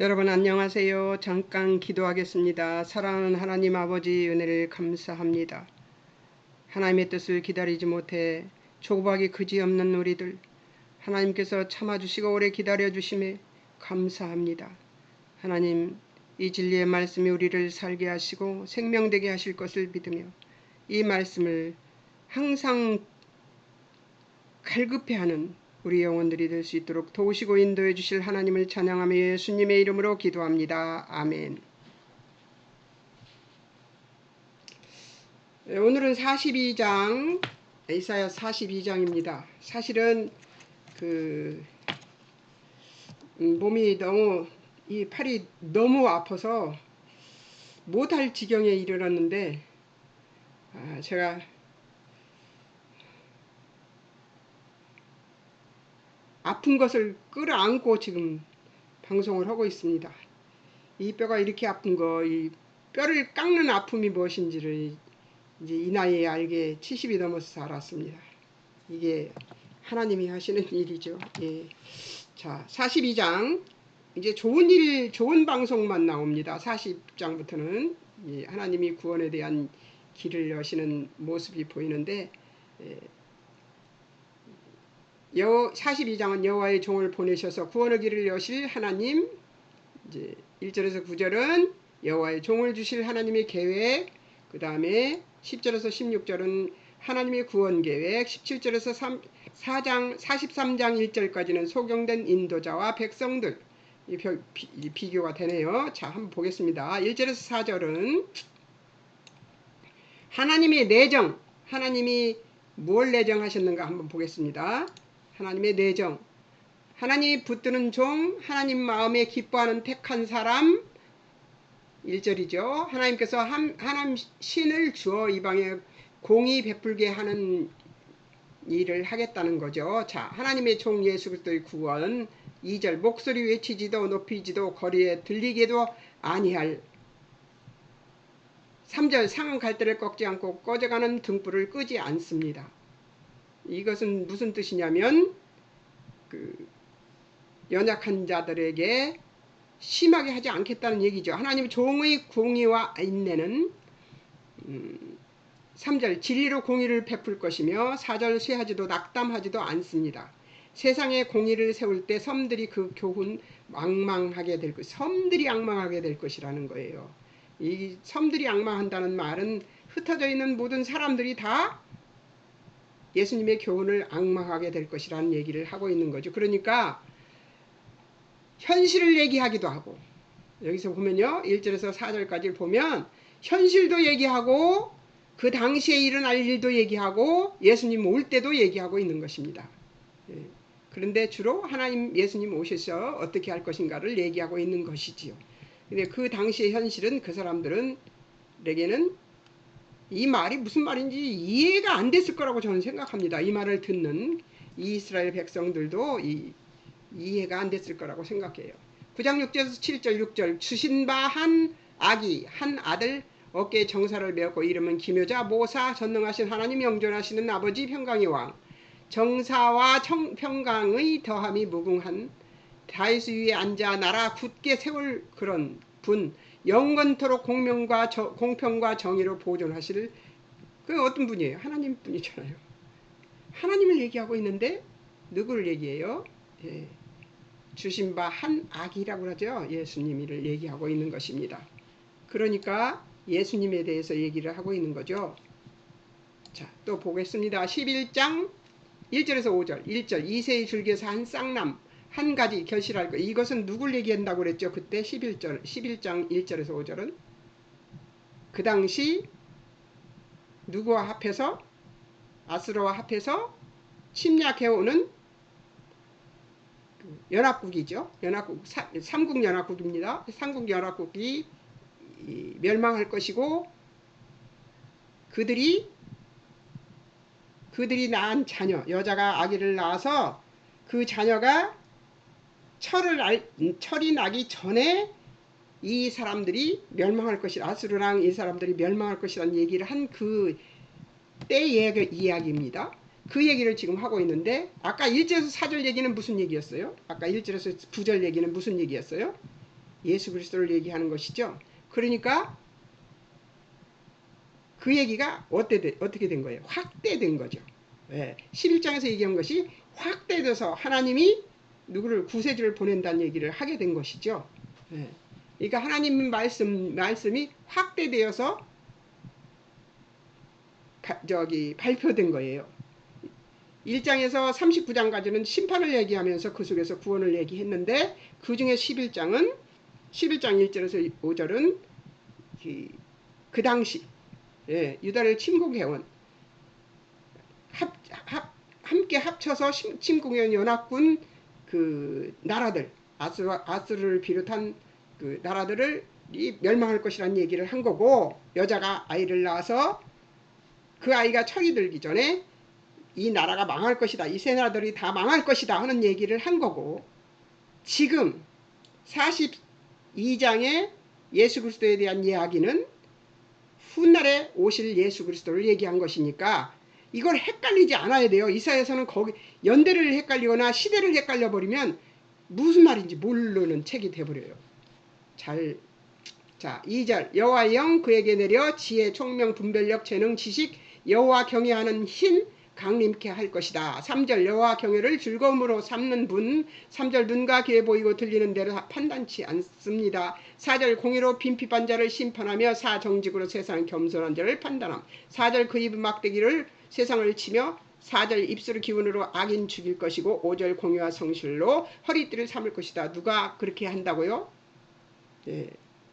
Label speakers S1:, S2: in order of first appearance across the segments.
S1: 여러분 안녕하세요. 잠깐 기도하겠습니다. 사랑하는 하나님 아버지 은혜를 감사합니다. 하나님의 뜻을 기다리지 못해 조급하기 그지없는 우리들 하나님께서 참아주시고 오래 기다려주심에 감사합니다. 하나님 이 진리의 말씀이 우리를 살게 하시고 생명되게 하실 것을 믿으며 이 말씀을 항상 갈급해하는 우리 영혼들이 될 수 있도록 도우시고 인도해 주실 하나님을 찬양하며 예수님의 이름으로 기도합니다. 아멘. 오늘은 42장 이사야 42장입니다. 사실은 몸이 너무 이 팔이 너무 아파서 못할 지경에 이르렀는데 제가 아픈 것을 끌어안고 지금 방송을 하고 있습니다. 이 뼈가 이렇게 아픈 거, 이 뼈를 깎는 아픔이 무엇인지를 이제 이 나이에 알게 70이 넘어서 알았습니다. 이게 하나님이 하시는 일이죠. 예. 자, 42장 이제 좋은 방송만 나옵니다. 40장부터는 예, 하나님이 구원에 대한 길을 여시는 모습이 보이는데 42장은 여호와의 종을 보내셔서 구원의 길을 여실 하나님, 이제 1절에서 9절은 여호와의 종을 주실 하나님의 계획, 그 다음에 10절에서 16절은 하나님의 구원 계획, 17절에서 43장 1절까지는 소경된 인도자와 백성들, 이 비교가 되네요. 자, 한번 보겠습니다. 1절에서 4절은 하나님의 내정, 하나님이 뭘 내정하셨는가 한번 보겠습니다. 하나님의 내정, 하나님이 붙드는 종, 하나님 마음에 기뻐하는 택한 사람, 1절이죠. 하나님께서 하나님 신을 주어 이방에 공의 베풀게 하는 일을 하겠다는 거죠. 자, 하나님의 종 예수 그리스도의 구원, 2절 목소리 외치지도 높이지도 거리에 들리게도 아니할. 3절 상한 갈대를 꺾지 않고 꺼져가는 등불을 끄지 않습니다. 이것은 무슨 뜻이냐면 연약한 자들에게 심하게 하지 않겠다는 얘기죠. 하나님 종의 공의와 인내는 3절 진리로 공의를 베풀 것이며 4절 쇠하지도 낙담하지도 않습니다. 세상에 공의를 세울 때 섬들이 그 교훈 앙망하게 될 것, 섬들이 앙망하게 될 것이라는 거예요. 이 섬들이 앙망한다는 말은 흩어져 있는 모든 사람들이 다 예수님의 교훈을 앙망하게 될 것이라는 얘기를 하고 있는 거죠. 그러니까 현실을 얘기하기도 하고, 여기서 보면요 1절에서 4절까지 보면 현실도 얘기하고 그 당시에 일어날 일도 얘기하고 예수님 올 때도 얘기하고 있는 것입니다. 그런데 주로 하나님 예수님 오셔서 어떻게 할 것인가를 얘기하고 있는 것이지요. 근데 그 당시의 현실은 그 사람들에게는 이 말이 무슨 말인지 이해가 안 됐을 거라고 저는 생각합니다. 이 말을 듣는 이스라엘 백성들도 이해가 안 됐을 거라고 생각해요. 9장 6절에서 7절 6절 주신 바 한 아기 한 아들 어깨에 정사를 메었고 이름은 기묘자 모사 전능하신 하나님 영존하시는 아버지 평강의 왕 정사와 평강의 더함이 무궁한 다윗 위에 앉아 나라 굳게 세울 그런 분 영원토록 공평과 정의로 보존하실 그 어떤 분이에요? 하나님 분이잖아요. 하나님을 얘기하고 있는데 누구를 얘기해요? 예. 주신 바 한 아기라고 하죠. 예수님을 얘기하고 있는 것입니다. 그러니까 예수님에 대해서 얘기를 하고 있는 거죠. 자, 또 보겠습니다. 11장 1절에서 5절 1절 이새의 줄기에서 한 쌍남 한 가지 결실할 것. 이것은 누굴 얘기한다고 그랬죠? 그때 11장 1절에서 5절은 그 당시 누구와 합해서 아스로와 합해서 침략해오는 연합국이죠. 삼국 연합국입니다. 삼국 연합국이 멸망할 것이고 그들이 낳은 자녀 여자가 아기를 낳아서 그 자녀가 철이 나기 전에 이 사람들이 멸망할 것이라 아수르랑 이 사람들이 멸망할 것이라는 얘기를 한 그 때의 이야기입니다. 그 얘기를 지금 하고 있는데 아까 1절에서 4절 얘기는 무슨 얘기였어요? 아까 1절에서 9절 얘기는 무슨 얘기였어요? 예수 그리스도를 얘기하는 것이죠. 그러니까 그 얘기가 어떻게 된 거예요? 확대된 거죠. 예, 11장에서 얘기한 것이 확대돼서 하나님이 누구를 구세주를 보낸다는 얘기를 하게 된 것이죠. 예, 그러니까 하나님 말씀이 확대되어서 발표된 거예요. 1장에서 39장까지는 심판을 얘기하면서 그 속에서 구원을 얘기했는데 그 중에 11장 1절에서 5절은 그 당시 유다를 침공해온 함께 합쳐서 침공해온 연합군 그 나라들 아스를 비롯한 그 나라들을 멸망할 것이라는 얘기를 한 거고 여자가 아이를 낳아서 그 아이가 철이 들기 전에 이 나라가 망할 것이다. 이 세 나라들이 다 망할 것이다 하는 얘기를 한 거고 지금 42장의 예수 그리스도에 대한 이야기는 훗날에 오실 예수 그리스도를 얘기한 것이니까 이걸 헷갈리지 않아야 돼요. 이사야서는 거기 연대를 헷갈리거나 시대를 헷갈려 버리면 무슨 말인지 모르는 책이 돼버려요. 자, 2절 여호와의 영 그에게 내려 지혜, 총명, 분별력, 재능, 지식, 여호와 경외하는 힘 강림케 할 것이다. 3절 여호와 경외를 즐거움으로 삼는 분. 3절 눈과 귀에 보이고 들리는 대로 판단치 않습니다. 4절 공의로 빈핍한 자를 심판하며 사정직으로 세상 겸손한 자를 판단함. 4절 그 입은 막대기를 세상을 치며 4절 입술 기운으로 악인 죽일 것이고 5절 공의와 성실로 허리띠를 삼을 것이다. 누가 그렇게 한다고요? 네.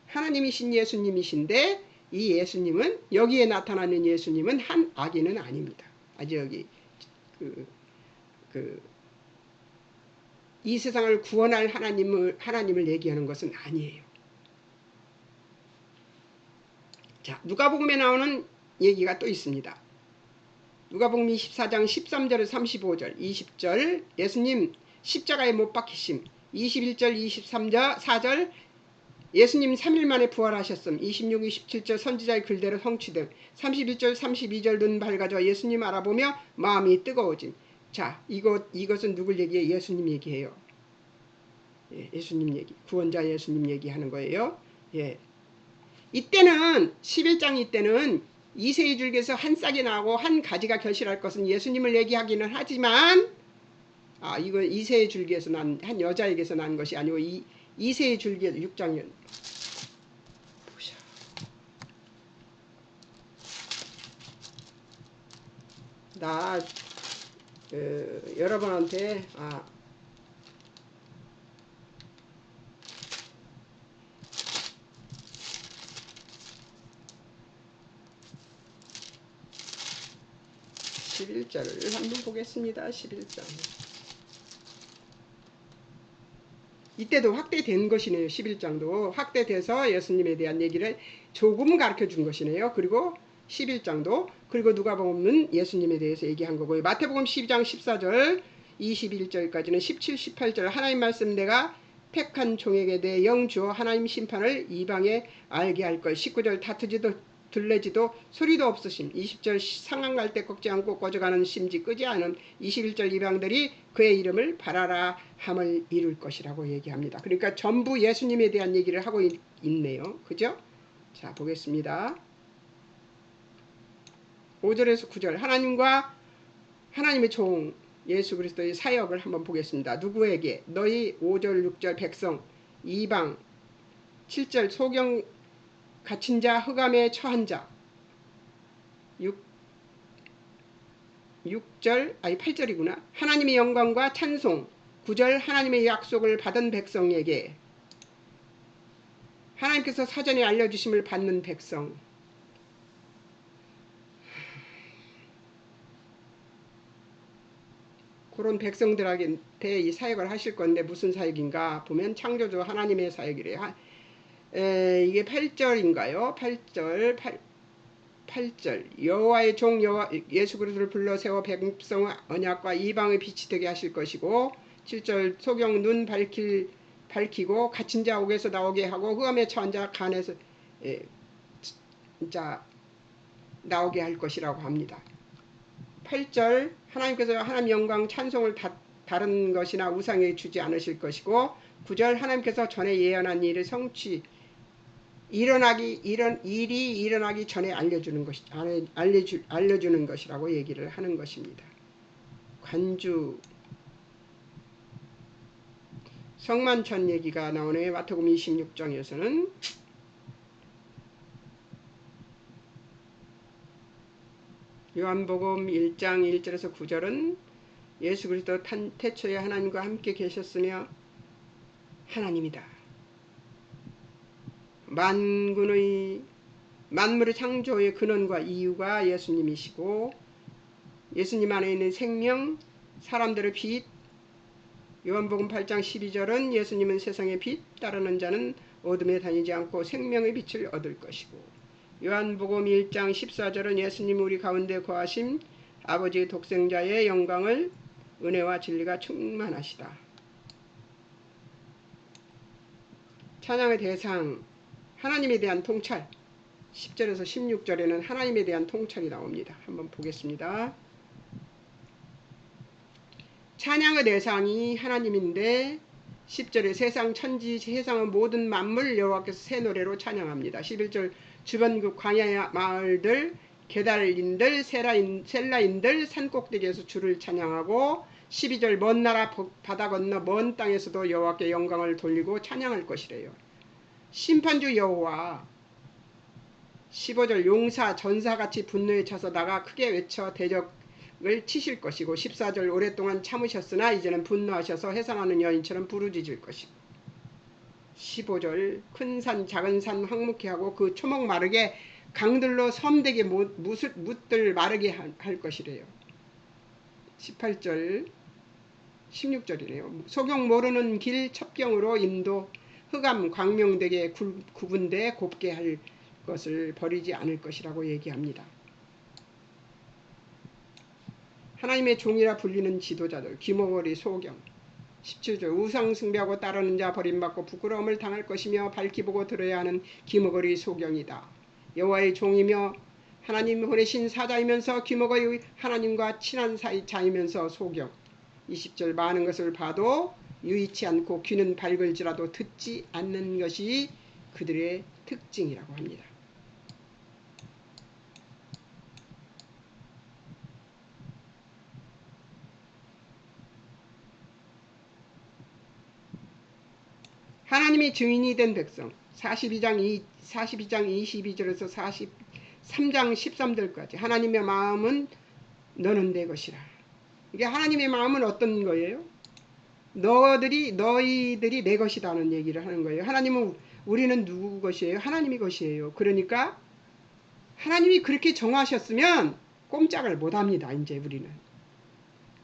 S1: 하나님이신 예수님이신데 이 예수님은 여기에 나타나는 예수님은 한 악인은 아닙니다. 아주 여기 이 세상을 구원할 하나님을 얘기하는 것은 아니에요. 자, 누가복음에 나오는 얘기가 또 있습니다. 누가복음 24장 13절 35절 20절 예수님 십자가에 못 박히심 21절 23절 4절 예수님 3일 만에 부활하셨음 26, 27절 선지자의 글대로 성취됨 31절 32절 눈 밝아져 예수님 알아보며 마음이 뜨거워짐. 자, 이것은 누굴 얘기해요? 예수님 얘기해요. 예, 예수님 얘기, 구원자 예수님 얘기하는 거예요. 예. 이때는 11장 이때는 이세의 줄기에서 한 싹이 나고 한 가지가 결실할 것은 예수님을 얘기하기는 하지만 이건 이세의 줄기에서 난 한 여자에게서 난 것이 아니고 이세의 줄기에서 6장이요. 나 여러분한테 11절을 한번 보겠습니다. 11장. 이때도 확대된 것이네요. 11장도 확대돼서 예수님에 대한 얘기를 조금 가르쳐 준 것이네요. 그리고 11장도 그리고 누가복음은 예수님에 대해서 얘기한 거고요. 마태복음 12장 14절 21절까지는 17, 18절 하나님 말씀 내가 택한 종에게 내 영 주어 하나님 심판을 이방에 알게 할 것. 19절 다투지도 들레지도 소리도 없으심. 20절 상한 갈 때 꺾지 않고 꺼져가는 심지 끄지 않음. 21절 이방들이 그의 이름을 바라라 함을 이룰 것이라고 얘기합니다. 그러니까 전부 예수님에 대한 얘기를 하고 있네요. 그죠? 자, 보겠습니다. 5절에서 9절 하나님과 하나님의 종 예수 그리스도의 사역을 한번 보겠습니다. 누구에게? 너희 5절 6절 백성 이방 7절 소경 갇힌 자 흑암에 처한 자 8절이구나. 하나님의 영광과 찬송 9절 하나님의 약속을 받은 백성에게 하나님께서 사전에 알려주심을 받는 백성 그런 백성들한테 이 사역을 하실 건데 무슨 사역인가 보면 창조주 하나님의 사역이래요. 이게 8절인가요? 8절 여호와의 종 예수 그리스도를 불러 세워 백성의 언약과 이방의 빛이 되게 하실 것이고 7절 소경 눈 밝히고 갇힌 자 옥에서 나오게 하고 흑암에 처한 자 간에서 나오게 할 것이라고 합니다. 8절 하나님께서 하나님 영광 찬송을 다른 것이나 우상에 주지 않으실 것이고 9절 하나님께서 전에 예언한 일을 성취 이런 일이 일어나기 전에 알려주는 것이라고 얘기를 하는 것입니다. 관주 성만찬 얘기가 나오네. 마태복음 26장에서는 요한복음 1장 1절에서 9절은 예수 그리스도 태초에 하나님과 함께 계셨으며 하나님이다. 만물의 창조의 근원과 이유가 예수님이시고 예수님 안에 있는 생명, 사람들의 빛. 요한복음 8장 12절은 예수님은 세상의 빛, 따르는 자는 어둠에 다니지 않고 생명의 빛을 얻을 것이고 요한복음 1장 14절은 예수님 우리 가운데 거하심 아버지의 독생자의 영광을 은혜와 진리가 충만하시다. 찬양의 대상 하나님에 대한 통찰 10절에서 16절에는 하나님에 대한 통찰이 나옵니다. 한번 보겠습니다. 찬양의 대상이 하나님인데 10절에 세상 천지 세상의 모든 만물 여호와께서 새 노래로 찬양합니다. 11절 주변 광야 마을들 게달인들 셀라인들 산꼭대기에서 주를 찬양하고 12절 먼 나라 바다 건너 먼 땅에서도 여호와께 영광을 돌리고 찬양할 것이래요. 심판주 여호와 15절 용사 전사같이 분노에 차서 나가 크게 외쳐 대적을 치실 것이고 14절 오랫동안 참으셨으나 이제는 분노하셔서 해산하는 여인처럼 부르짖을 것이고 15절 큰 산 작은 산 황무케 하고 그 초목 마르게 강들로 섬되게 묻들 마르게 할 것이래요. 18절 16절이네요. 소경 모르는 길 첩경으로 인도 흑암 광명되게 구분돼 곱게 할 것을 버리지 않을 것이라고 얘기합니다. 하나님의 종이라 불리는 지도자들 귀머거리 소경 17절 우상 숭배하고 따르는 자 버림받고 부끄러움을 당할 것이며 밝히 보고 들어야 하는 귀머거리 소경이다. 여호와의 종이며 하나님 보내신 사자이면서 귀머거리 하나님과 친한 자이면서 소경 20절 많은 것을 봐도 유의치 않고 귀는 밝을지라도 듣지 않는 것이 그들의 특징이라고 합니다. 하나님의 증인이 된 백성 42장 22절에서 43장 13절까지 하나님의 마음은 너는 내 것이라. 이게 하나님의 마음은 어떤 거예요? 너희들이 내 것이라는 얘기를 하는 거예요. 하나님은 우리는 누구 것이에요? 하나님의 것이에요. 그러니까 하나님이 그렇게 정하셨으면 꼼짝을 못합니다. 이제 우리는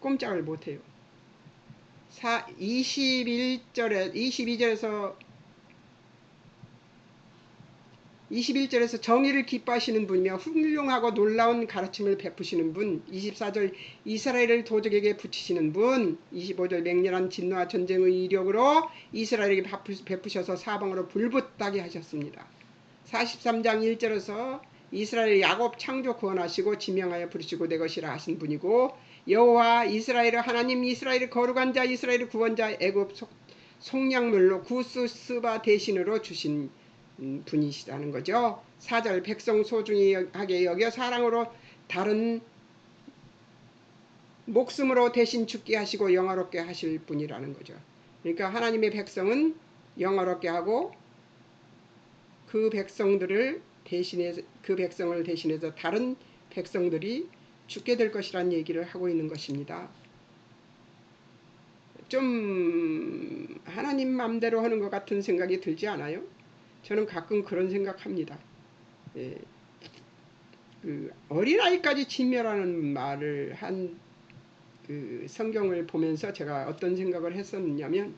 S1: 꼼짝을 못해요. 21절에서 정의를 기뻐하시는 분이며 훌륭하고 놀라운 가르침을 베푸시는 분. 24절 이스라엘을 도적에게 붙이시는 분. 25절 맹렬한 진노와 전쟁의 이력으로 이스라엘에게 베푸셔서 사방으로 불붙게 하셨습니다. 43장 1절에서 이스라엘 야곱 창조 구원하시고 지명하여 부르시고 내 것이라 하신 분이고 여호와 이스라엘의 하나님 이스라엘의 거룩한 자 이스라엘의 구원자 애굽 속량물로 구스스바 대신으로 주신 분이시라는 거죠. 4절 백성 소중하게 여겨 사랑으로 다른 목숨으로 대신 죽게 하시고 영화롭게 하실 분이라는 거죠. 그러니까 하나님의 백성은 영화롭게 하고 그 백성을 대신해서 다른 백성들이 죽게 될 것이라는 얘기를 하고 있는 것입니다. 좀 하나님 맘대로 하는 것 같은 생각이 들지 않아요? 저는 가끔 그런 생각합니다. 예. 그 어린아이까지 진멸하는 말을 한 그 성경을 보면서 제가 어떤 생각을 했었냐면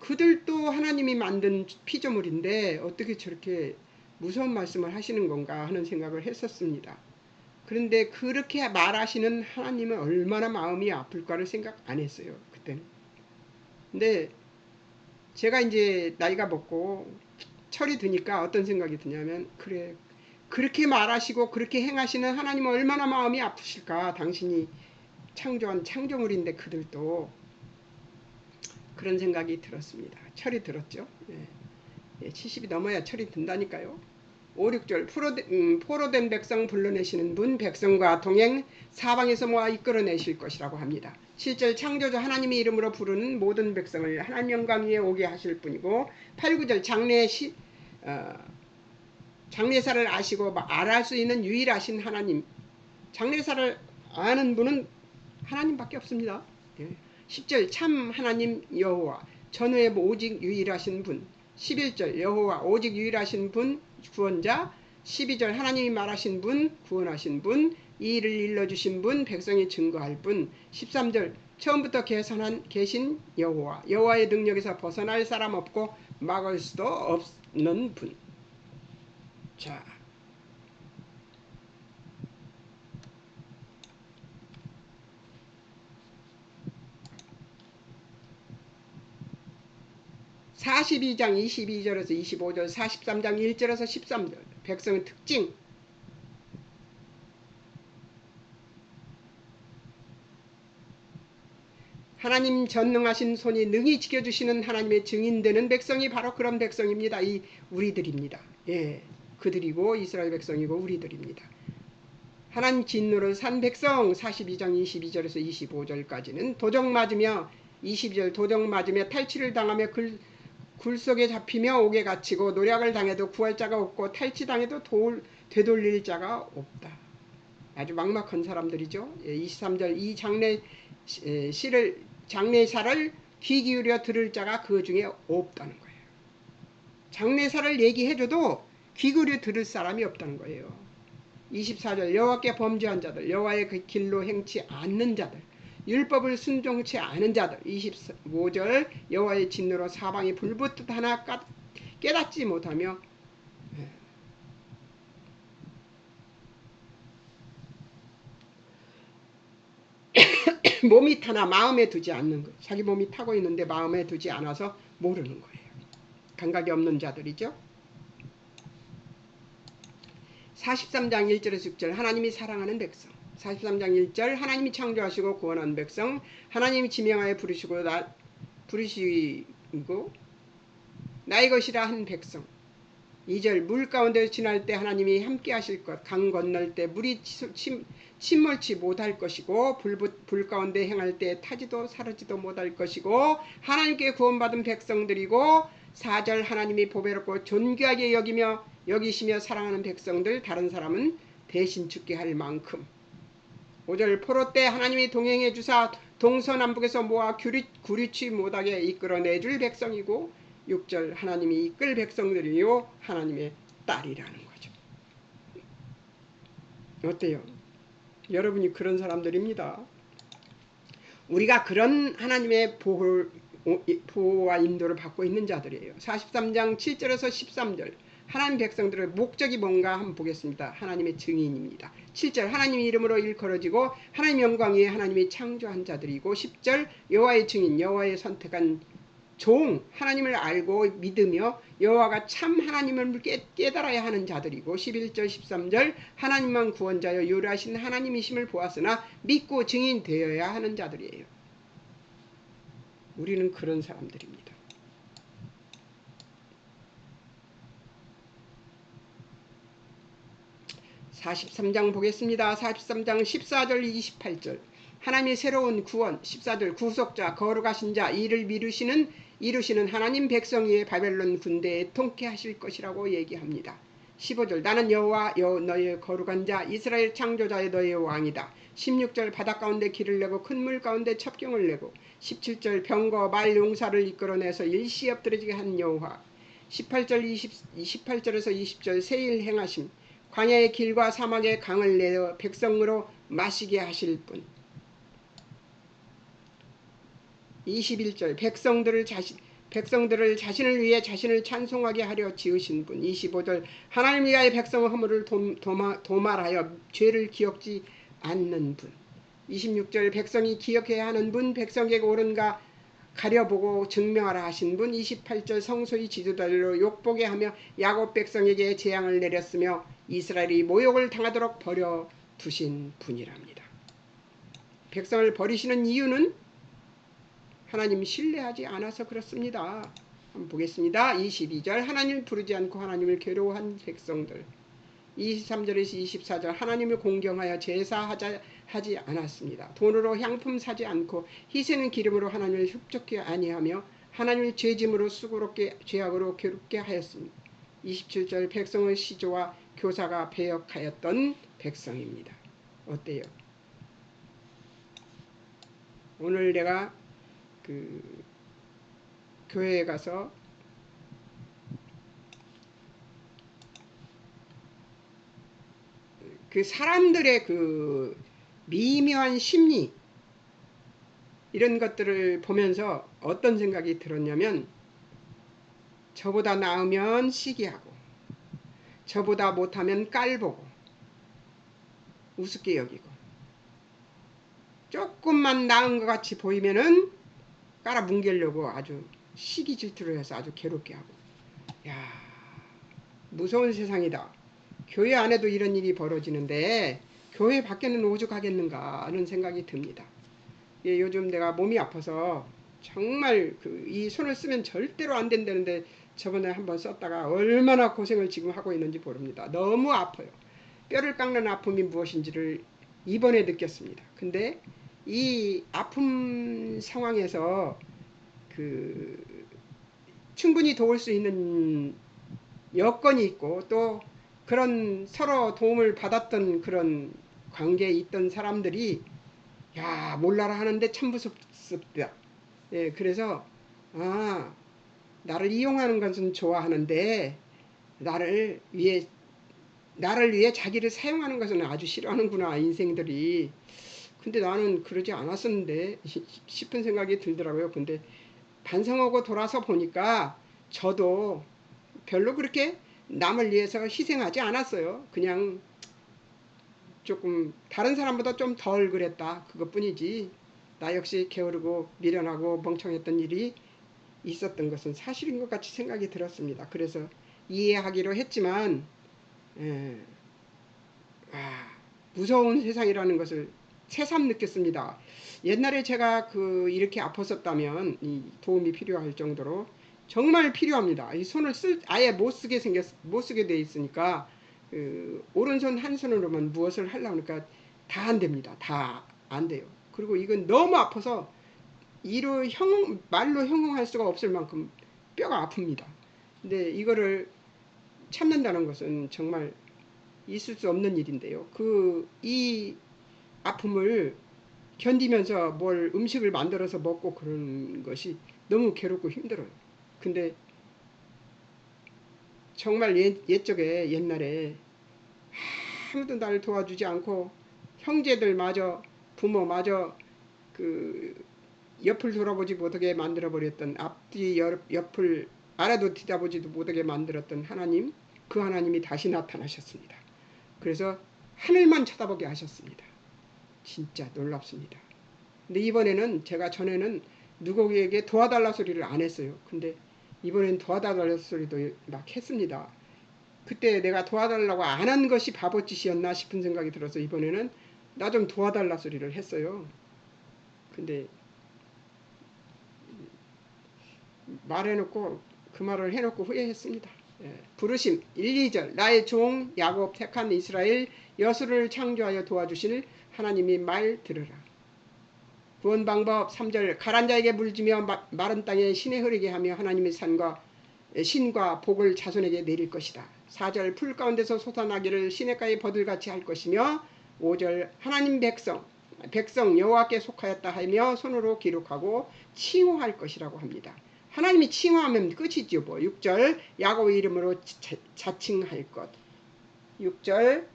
S1: 그들도 하나님이 만든 피조물인데 어떻게 저렇게 무서운 말씀을 하시는 건가 하는 생각을 했었습니다. 그런데 그렇게 말하시는 하나님은 얼마나 마음이 아플까를 생각 안 했어요. 그때는. 근데 제가 이제 나이가 먹고 철이 드니까 어떤 생각이 드냐면 그래 그렇게 말하시고 그렇게 행하시는 하나님은 얼마나 마음이 아프실까. 당신이 창조한 창조물인데 그들도 그런 생각이 들었습니다. 철이 들었죠. 예, 70이 넘어야 철이 든다니까요. 5, 6절 포로된 백성 불러내시는 분 백성과 동행 사방에서 모아 이끌어내실 것이라고 합니다. 7절 창조주 하나님의 이름으로 부르는 모든 백성을 하나님 영광 위에 오게 하실 분이고 8, 9절 장래사를 아시고 알할 수 있는 유일하신 하나님, 장래사를 아는 분은 하나님밖에 없습니다. 10절 참 하나님 여호와 전후에 오직 유일하신 분. 11절 여호와 오직 유일하신 분 구원자. 12절 하나님이 말하신 분 구원하신 분 이 일을 일러주신 분 백성이 증거할 분. 13절 처음부터 계신 여호와 여호와의 능력에서 벗어날 사람 없고 막을 수도 없는 분. 자, (42장) 22절에서 25절, 43장 1절에서 13절 백성의 특징. 하나님 전능하신 손이 능히 지켜주시는 하나님의 증인되는 백성이 바로 그런 백성입니다. 이 우리들입니다. 예, 그들이고 이스라엘 백성이고 우리들입니다. 하나님 진노를 산 백성 42장 22절에서 25절까지는 도적 맞으며 22절 도적 맞으며 탈취를 당하며 굴 속에 잡히며 옥에 갇히고 노략을 당해도 구할 자가 없고 탈취당해도 되돌릴 자가 없다. 아주 막막한 사람들이죠. 23절 이 장례사를 귀 기울여 들을 자가 그 중에 없다는 거예요. 장례사를 얘기해줘도 귀 기울여 들을 사람이 없다는 거예요. 24절 여호와께 범죄한 자들, 여호와의 그 길로 행치 않는 자들, 율법을 순종치 않은 자들. 25절 여호와의 진노로 사방이 불붙듯 하나 깨닫지 못하며 몸이 타나 마음에 두지 않는 거예요. 자기 몸이 타고 있는데 마음에 두지 않아서 모르는 거예요. 감각이 없는 자들이죠. 43장 1절에서 6절 하나님이 사랑하는 백성. 43장 1절 하나님이 창조하시고 구원한 백성, 하나님이 지명하여 부르시고 나의 것이라 한 백성. 2절 물 가운데 지날 때 하나님이 함께 하실 것, 강 건널 때 물이 침몰치 못할 것이고 불 가운데 행할 때 타지도 사르지도 못할 것이고 하나님께 구원받은 백성들이고 4절 하나님이 보배롭고 존귀하게 여기시며 사랑하는 백성들, 다른 사람은 대신 죽게 할 만큼. 5절 포로 때 하나님이 동행해 주사 동서남북에서 모아 구리치 못하게 이끌어내줄 백성이고 6절 하나님이 이끌 백성들이요 하나님의 딸이라는 거죠. 어때요? 여러분이 그런 사람들입니다. 우리가 그런 하나님의 보호와 인도를 받고 있는 자들이에요. 43장 7절에서 13절 하나님 백성들의 목적이 뭔가 한번 보겠습니다. 하나님의 증인입니다. 7절 하나님 이름으로 일컬어지고 하나님 영광 위에 하나님이 창조한 자들이고 10절 여호와의 증인, 여호와의 선택한 종, 하나님을 알고 믿으며 여호와가 참 하나님을 깨달아야 하는 자들이고 11절 13절 하나님만 구원자여 유일하신 하나님이심을 보았으나 믿고 증인되어야 하는 자들이에요. 우리는 그런 사람들입니다. (43장) 보겠습니다. 43장 14절 28절 하나님의 새로운 구원. 14절 구속자 거룩하신 자 이를 이루시는 하나님 백성 위에 바벨론 군대에 통쾌하실 것이라고 얘기합니다. 15절 나는 여호와 너의 거룩한 자 이스라엘 창조자의 너의 왕이다. 16절 바다 가운데 길을 내고 큰 물 가운데 첩경을 내고 17절 병거 말 용사를 이끌어내서 일시에 엎드러지게 한 여호와. 28절에서 20절 새일 행하심 광야의 길과 사막의 강을 내어 백성으로 마시게 하실 분. 21절 백성들을 자신을 위해 자신을 찬송하게 하려 지으신 분. 25절 하나님 위하여 백성의 허물을 도말하여 죄를 기억지 않는 분. 26절 백성이 기억해야 하는 분, 백성에게 옳은가 가려보고 증명하라 하신 분. 28절 성소의 지도자로 욕보게 하며 야곱 백성에게 재앙을 내렸으며 이스라엘이 모욕을 당하도록 버려두신 분이랍니다. 백성을 버리시는 이유는 하나님 신뢰하지 않아서 그렇습니다. 한번 보겠습니다. 22절 하나님을 부르지 않고 하나님을 괴로워한 백성들. 23절에서 24절 하나님을 공경하여 제사하지 않았습니다. 돈으로 향품 사지 않고 희생의 기름으로 하나님을 흡족히 아니하며 하나님을 죄짐으로 수고롭게 죄악으로 괴롭게 하였습니다. 27절 백성의 시조와 교사가 배역하였던 백성입니다. 어때요? 오늘 내가 교회에 가서 사람들의 미묘한 심리 이런 것들을 보면서 어떤 생각이 들었냐면 저보다 나으면 시기하고 저보다 못하면 깔보고 우습게 여기고 조금만 나은 것 같이 보이면은 깔아뭉개려고 아주 시기 질투를 해서 아주 괴롭게 하고. 야, 무서운 세상이다. 교회 안에도 이런 일이 벌어지는데 교회 밖에는 오죽하겠는가 하는 생각이 듭니다. 예, 요즘 내가 몸이 아파서 정말 이 손을 쓰면 절대로 안 된다는데 저번에 한번 썼다가 얼마나 고생을 지금 하고 있는지 모릅니다. 너무 아파요. 뼈를 깎는 아픔이 무엇인지를 이번에 느꼈습니다. 근데 이 아픔 상황에서 충분히 도울 수 있는 여건이 있고 또 그런 서로 도움을 받았던 그런 관계에 있던 사람들이 야 몰라라 하는데 참 무섭다. 예, 그래서 나를 이용하는 것은 좋아하는데 나를 위해 자기를 사용하는 것은 아주 싫어하는구나 인생들이. 근데 나는 그러지 않았었는데 싶은 생각이 들더라고요. 근데 반성하고 돌아서 보니까 저도 별로 그렇게 남을 위해서 희생하지 않았어요. 그냥 조금 다른 사람보다 좀 덜 그랬다 그것뿐이지 나 역시 게으르고 미련하고 멍청했던 일이 있었던 것은 사실인 것 같이 생각이 들었습니다. 그래서 이해하기로 했지만 무서운 세상이라는 것을 새삼 느꼈습니다. 옛날에 제가 이렇게 아팠었다면 이 도움이 필요할 정도로 정말 필요합니다. 이 손을 아예 못 쓰게 돼 있으니까 오른손 한 손으로만 무엇을 하려고 하니까 다 안 됩니다. 다 안 돼요. 그리고 이건 너무 아파서 말로 형용할 수가 없을 만큼 뼈가 아픕니다. 근데 이거를 참는다는 것은 정말 있을 수 없는 일인데요. 이 아픔을 견디면서 뭘 음식을 만들어서 먹고 그런 것이 너무 괴롭고 힘들어요. 근데 정말 옛날에 아무도 나를 도와주지 않고 형제들마저 부모마저 옆을 돌아보지 못하게 만들어버렸던 앞뒤 옆을 알아도 뒤다보지도 못하게 만들었던 하나님, 그 하나님이 다시 나타나셨습니다. 그래서 하늘만 쳐다보게 하셨습니다. 진짜 놀랍습니다. 근데 이번에는 제가 전에는 누구에게 도와달라 소리를 안 했어요. 근데 이번엔 도와달라 소리도 막 했습니다. 그때 내가 도와달라고 안 한 것이 바보짓이었나 싶은 생각이 들어서 이번에는 나 좀 도와달라 소리를 했어요. 근데 말해놓고 그 말을 해놓고 후회했습니다. 부르심 1, 2절 나의 종 야곱 택한 이스라엘 여수를 창조하여 도와주실 하나님이 말 들으라. 구원 방법 3절 가란 자에게 물지며 마른 땅에 신에 흐르게 하며 하나님의 신과 복을 자손에게 내릴 것이다. 4절 풀 가운데서 솟아나기를 시냇가에 버들같이 할 것이며 5절 하나님 백성 여호와께 속하였다 하며 손으로 기록하고 칭호할 것이라고 합니다. 하나님이 칭호하면 끝이죠. 6절 야곱의 이름으로 자칭할 것. 6절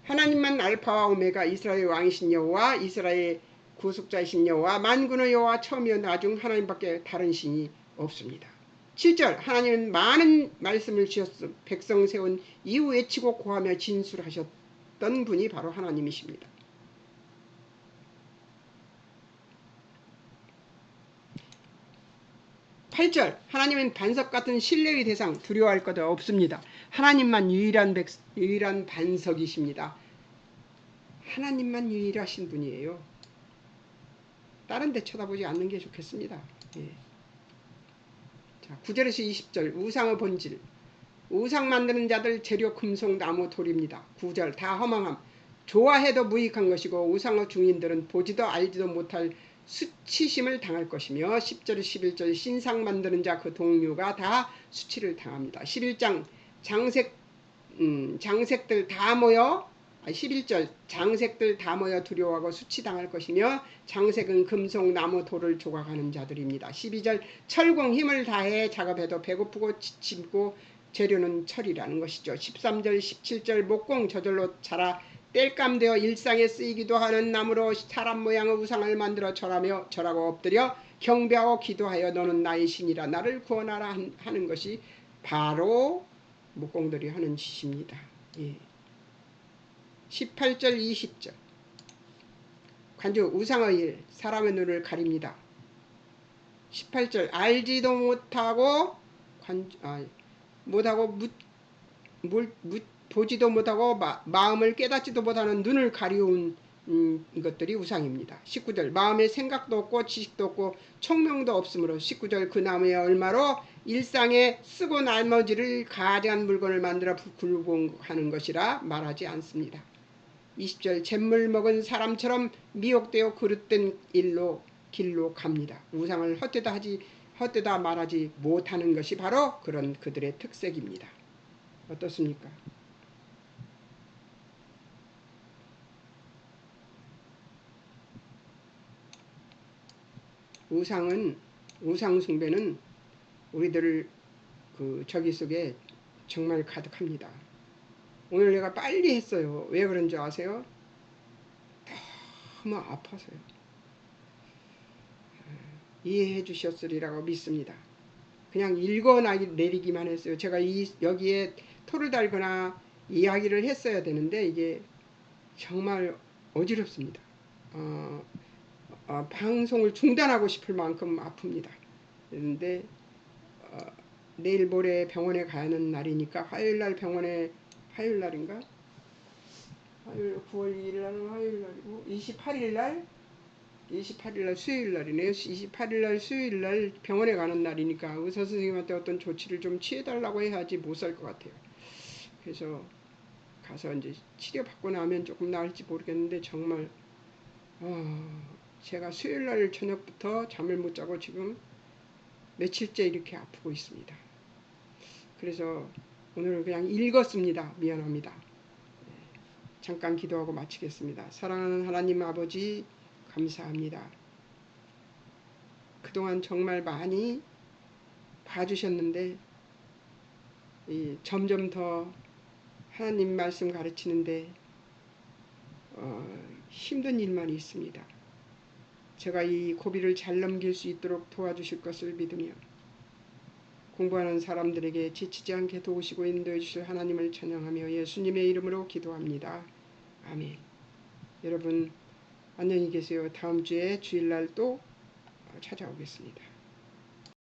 S1: 하나님만 알파와 오메가 이스라엘 왕이신 여호와 이스라엘 구속자이신 여호와 만군의 여호와 처음이요 나중 하나님밖에 다른 신이 없습니다. 7절 하나님은 많은 말씀을 주셨음 백성 세운 이후 외치고 고하며 진술하셨던 분이 바로 하나님이십니다. 8절 하나님은 반석 같은 신뢰의 대상 두려워할 것 없습니다. 하나님만 유일한 반석이십니다. 하나님만 유일하신 분이에요. 다른 데 쳐다보지 않는 게 좋겠습니다. 예. 자, 9절에서 20절 우상의 본질. 우상 만드는 자들 재료 금속 나무 돌입니다. 9절 다 허망함. 좋아해도 무익한 것이고 우상의 중인들은 보지도 알지도 못할 수치심을 당할 것이며 10절 11절 신상 만드는 자 그 동료가 다 수치를 당합니다. 11장 장색들 다 모여 11절 장색들 다 모여 두려워하고 수치당할 것이며 장색은 금속 나무 돌을 조각하는 자들입니다. 12절 철공 힘을 다해 작업해도 배고프고 지치고 재료는 철이라는 것이죠. 13절 17절 목공 저절로 자라 땔감되어 일상에 쓰이기도 하는 나무로 사람 모양의 우상을 만들어 절하고 엎드려 경배하고 기도하여 너는 나의 신이라 나를 구원하라 하는 것이 바로 목공들이 하는 짓입니다. 예. 18절 20절 관주 우상의 일 사람의 눈을 가립니다. 18절 알지도 못하고 보지도 못하고 마음을 깨닫지도 못하는 눈을 가리운 것들이 우상입니다. 19절 마음에 생각도 없고 지식도 없고 총명도 없으므로 19절 그 나무에 얼마로 일상에 쓰고 나머지를 가증한 물건을 만들어 굴복하는 것이라 말하지 않습니다. 20절 잿물 먹은 사람처럼 미혹되어 그릇된 길로 갑니다. 우상을 헛되다 말하지 못하는 것이 바로 그런 그들의 특색입니다. 어떻습니까? 우상 숭배는 우리들 저기 속에 정말 가득합니다. 오늘 내가 빨리 했어요. 왜 그런지 아세요? 너무 아파서요. 이해해 주셨으리라고 믿습니다. 그냥 읽어내리기만 했어요. 제가 여기에 토를 달거나 이야기를 했어야 되는데 이게 정말 어지럽습니다. 방송을 중단하고 싶을 만큼 아픕니다. 그런데 내일 모레 병원에 가는 날이니까 화요일날 화요일날인가? 9월 2일날은 화요일날이고 28일날 수요일날이네요. 28일날 수요일날 병원에 가는 날이니까 의사 선생님한테 어떤 조치를 좀 취해달라고 해야지 못 살 것 같아요. 그래서 가서 이제 치료받고 나면 조금 나을지 모르겠는데 정말 제가 수요일날 저녁부터 잠을 못 자고 지금 며칠째 이렇게 아프고 있습니다. 그래서 오늘은 그냥 읽었습니다. 미안합니다. 잠깐 기도하고 마치겠습니다. 사랑하는 하나님 아버지 감사합니다. 그동안 정말 많이 봐주셨는데 점점 더 하나님 말씀 가르치는데 힘든 일만 있습니다. 제가 이 고비를 잘 넘길 수 있도록 도와주실 것을 믿으며 공부하는 사람들에게 지치지 않게 도우시고 인도해 주실 하나님을 찬양하며 예수님의 이름으로 기도합니다. 아멘. 여러분 안녕히 계세요. 다음 주에 주일날 또 찾아오겠습니다.